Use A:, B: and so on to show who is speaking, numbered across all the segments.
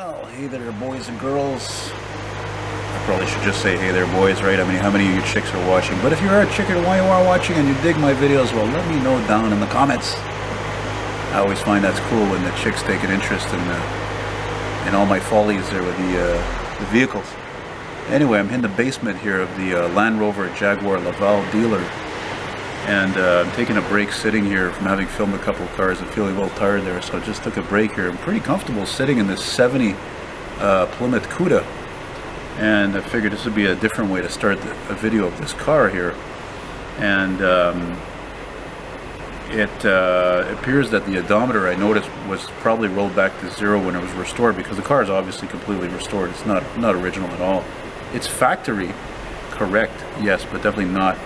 A: Well, hey there, boys and girls. I probably should just say hey there, boys, right? I mean, how many of you chicks are watching? But if you are a chick and why you are watching and you dig my videos, well, let me know down in the comments. I always find that's cool when the chicks take an interest in all my follies there with the vehicles. Anyway, I'm in the basement here of the Land Rover Jaguar Laval dealer. And I'm taking a break sitting here from having filmed a couple of cars and feeling a little tired there, so I just took a break here. I'm pretty comfortable sitting in this 70 Plymouth Cuda, and I figured this would be a different way to start a video of this car here. And it appears that the odometer, I noticed, was probably rolled back to 0 when it was restored, because the car is obviously completely restored. It's not original at all. It's factory correct, yes, but definitely not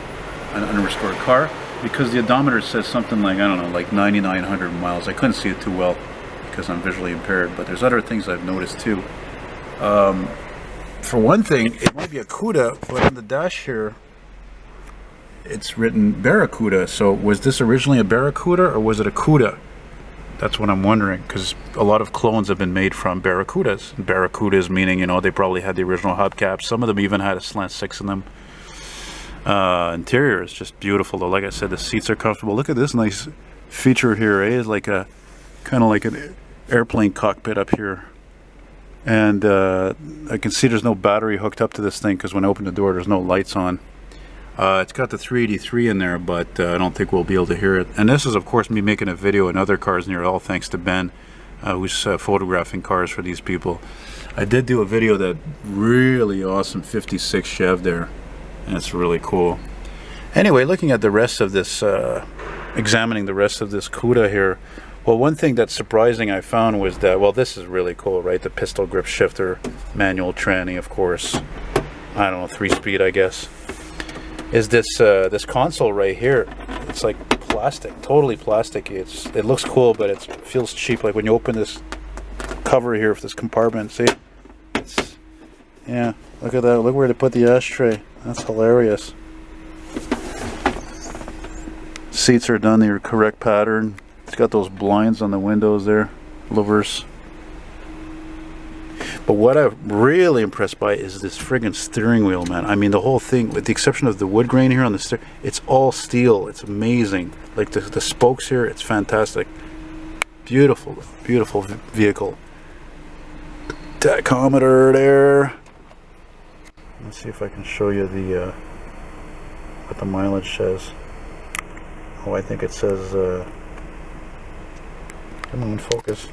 A: an unrestored car, because the odometer says something like, I don't know, like 9,900 miles. I couldn't see it too well because I'm visually impaired, but there's other things I've noticed too. For one thing, it might be a Cuda, but on the dash here it's written Barracuda. So was this originally a Barracuda or was it a Cuda? That's what I'm wondering, because a lot of clones have been made from Barracudas. Barracudas meaning, you know, they probably had the original hubcaps. Some of them even had a slant 6 in them. Interior is just beautiful though. Like I said, the seats are comfortable. Look at this nice feature here, eh? It's like a kind of like an airplane cockpit up here, and I can see there's no battery hooked up to this thing, because when I open the door there's no lights on. It's got the 383 in there, but I don't think we'll be able to hear it. And this is of course me making a video in other cars near, all thanks to Ben, who's photographing cars for these people. I did do a video, that really awesome 56 Chev there. That's really cool. Anyway, looking at the rest of this, examining the rest of this Cuda here, well, one thing that's surprising I found was that, well, this is really cool, right? The pistol grip shifter, manual tranny, of course. I don't know, 3-speed, I guess. Is this this console right here? It's like plastic, totally plastic. It looks cool, but it feels cheap. Like when you open this cover here for this compartment, see? Yeah, look at that. Look where they put the ashtray. That's hilarious. Seats are done the correct pattern. It's got those blinds on the windows there, louvers. But what I'm really impressed by is this friggin' steering wheel, man. I mean, the whole thing, with the exception of the wood grain here on the steering, it's all steel. It's amazing. Like the spokes here, it's fantastic. Beautiful, beautiful vehicle. Tachometer there. Let's see if I can show you the what the mileage says. Oh, I think it says come on, focus.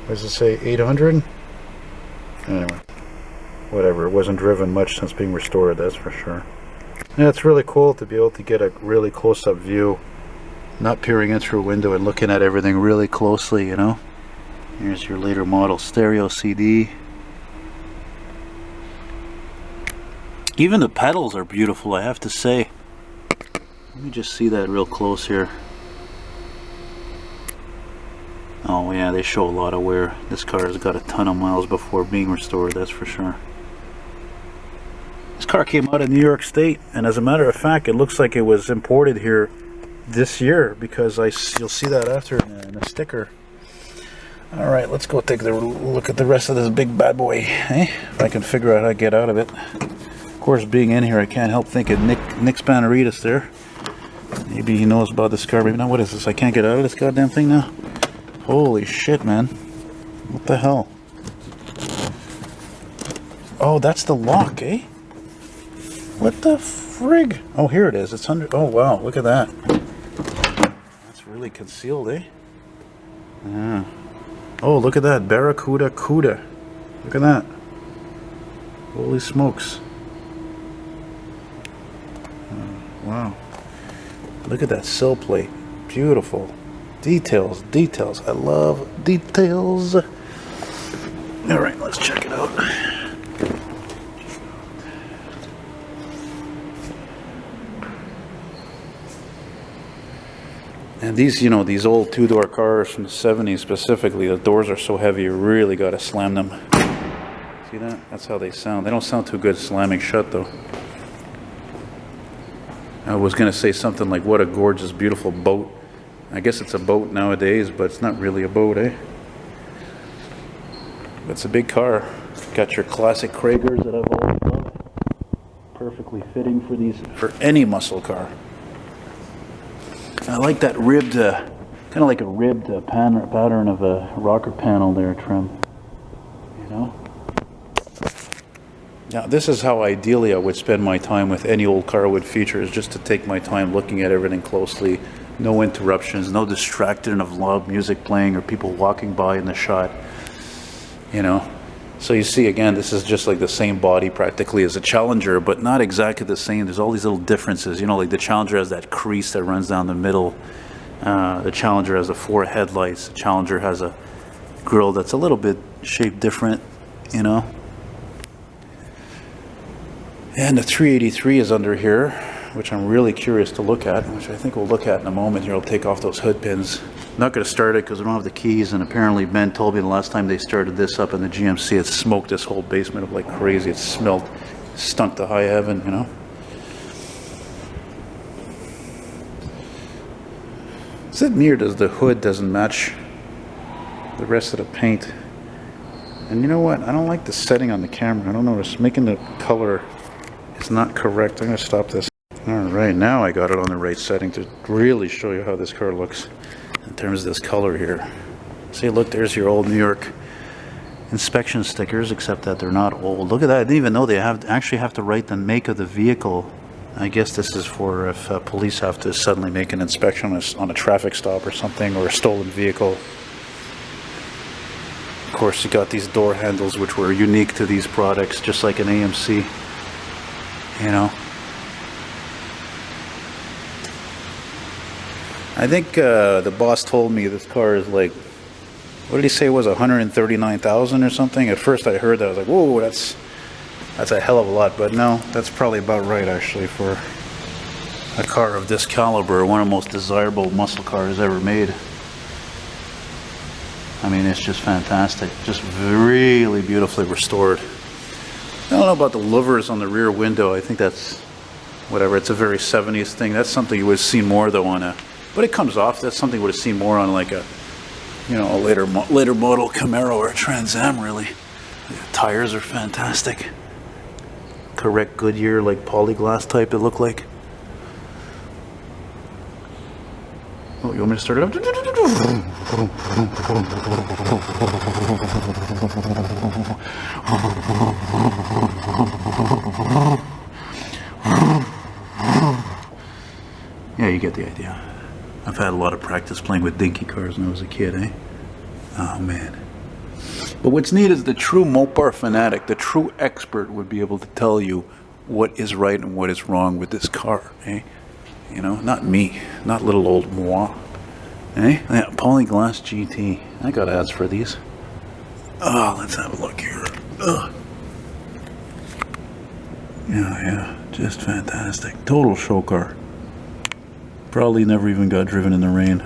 A: What does it say? 800? Anyway, whatever. It wasn't driven much since being restored, that's for sure. Yeah, it's really cool to be able to get a really close-up view, not peering in through a window and looking at everything really closely, you know. Here's your later model stereo CD. Even the pedals are beautiful, I have to say. Let me just see that real close here. Oh yeah, they show a lot of wear. This car has got a ton of miles before being restored, that's for sure. This car came out of New York State, and as a matter of fact, it looks like it was imported here this year, because you'll see that after in a sticker. Alright, let's go take a look at the rest of this big bad boy, eh? If I can figure out how to get out of it. Of course, being in here, I can't help thinking Nick Spanaritas there. Maybe he knows about this car, maybe not. What is this? I can't get out of this goddamn thing now? Holy shit, man. What the hell? Oh, that's the lock, eh? What the frig? Oh, here it is. It's under... Oh, wow. Look at that. That's really concealed, eh? Yeah. Oh, look at that. Barracuda Cuda. Look at that. Holy smokes. Wow. Look at that sill plate. Beautiful. Details, details. I love details. Alright, let's check it out. And these, you know, these old two-door cars from the 70s specifically, the doors are so heavy you really got to slam them. See that? That's how they sound. They don't sound too good slamming shut though. I was going to say something like, what a gorgeous, beautiful boat. I guess it's a boat nowadays, but it's not really a boat, eh? But it's a big car. Got your classic Kragers that I've always loved. Perfectly fitting for any muscle car. I like that ribbed, kind of like a ribbed pattern of a rocker panel there trim. You know? Now, this is how ideally I would spend my time with any old car with features, just to take my time looking at everything closely. No interruptions, no distraction of loud music playing or people walking by in the shot. You know? So you see, again, this is just like the same body practically as a Challenger, but not exactly the same. There's all these little differences. You know, like the Challenger has that crease that runs down the middle. The Challenger has the 4 headlights. The Challenger has a grille that's a little bit shaped different, you know. And the 383 is under here, which I'm really curious to look at, which I think we'll look at in a moment here. I'll take off those hood pins. I'm not going to start it because we don't have the keys, and apparently Ben told me the last time they started this up in the GMC, it smoked this whole basement up like crazy. It smelled, stunk to high heaven, you know. Is it me or does the hood doesn't match the rest of the paint? And you know what? I don't like the setting on the camera. I don't know. It's making the color is not correct. I'm going to stop this. Alright, now I got it on the right setting to really show you how this car looks in terms of this color here. See, look, there's your old New York inspection stickers, except that they're not old. Look at that. I didn't even know they actually have to write the make of the vehicle. I guess this is for if police have to suddenly make an inspection on a traffic stop or something, or a stolen vehicle. Of course, you got these door handles, which were unique to these products, just like an AMC. You know, I think the boss told me this car is like, what did he say it was, 139,000 or something? At first I heard that, I was like, whoa, that's a hell of a lot. But no, that's probably about right actually for a car of this caliber, one of the most desirable muscle cars ever made. I mean, it's just fantastic, just really beautifully restored. I don't know about the louvers on the rear window. I think that's whatever. It's a very 70s thing. That's something you would see more though on a, but it comes off. That's something you would have seen more on like a, you know, a later model Camaro or a Trans Am. Really, the tires are fantastic. Correct Goodyear, like polyglass type. It looked like. Oh, you want me to start it up? Yeah, you get the idea. I've had a lot of practice playing with dinky cars when I was a kid, eh? Oh, man. But what's neat is the true Mopar fanatic, the true expert would be able to tell you what is right and what is wrong with this car, eh? You know, not me, not little old moi. Eh? Yeah, polyglass GT. I got ads for these. Oh, let's have a look here. Ugh. Yeah, just fantastic. Total show car. Probably never even got driven in the rain.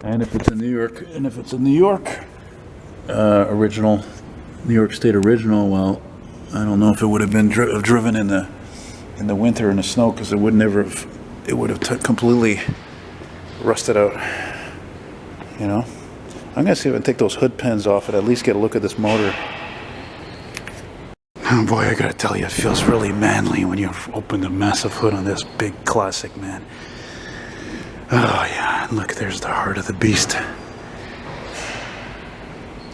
A: And if it's a New York, original, New York State original, well, I don't know if it would have been driven in the winter in the snow, because it would have completely rusted out. You know, I'm gonna see if I can take those hood pins off and at least get a look at this motor. Oh boy, I gotta tell you, it feels really manly when you open the massive hood on this big classic, man. Oh yeah, look, there's the heart of the beast.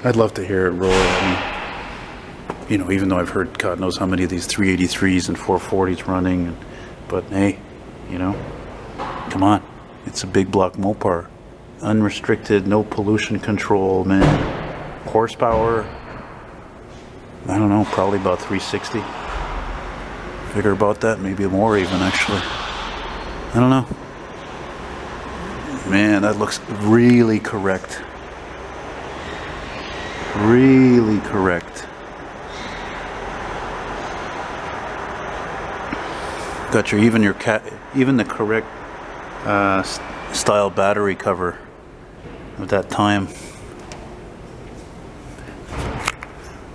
A: I'd love to hear it roar. I mean, you know, even though I've heard God knows how many of these 383s and 440s running, but hey, you know, come on, it's a big block Mopar, unrestricted, no pollution control, man. Horsepower, I don't know, probably about 360. Figure about that, maybe more even actually. I don't know. Man, that looks really correct. Really correct. Got your even the correct style battery cover of that time.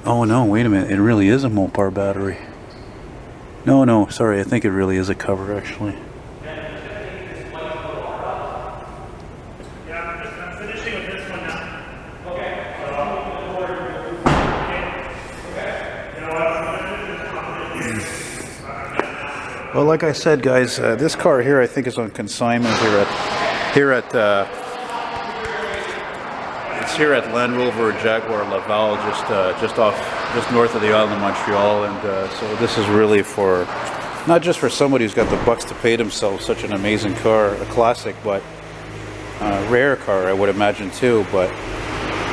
A: Oh no, wait a minute, it really is a Mopar battery. No, sorry, I think it really is a cover actually. I'm finishing with this one now. Okay. Well, like I said, guys, this car here I think is on consignment it's here at Land Rover Jaguar Laval, just north of the island of Montreal, and so this is really for not just for somebody who's got the bucks to pay themselves such an amazing car, a classic, but rare car, I would imagine too. But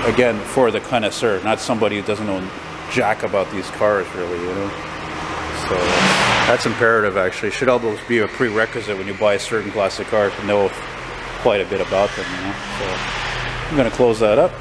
A: again, for the connoisseur, not somebody who doesn't know jack about these cars, really, you know. So that's imperative, actually. Should almost be a prerequisite when you buy a certain classic car to know quite a bit about them, you know. So I'm going to close that up.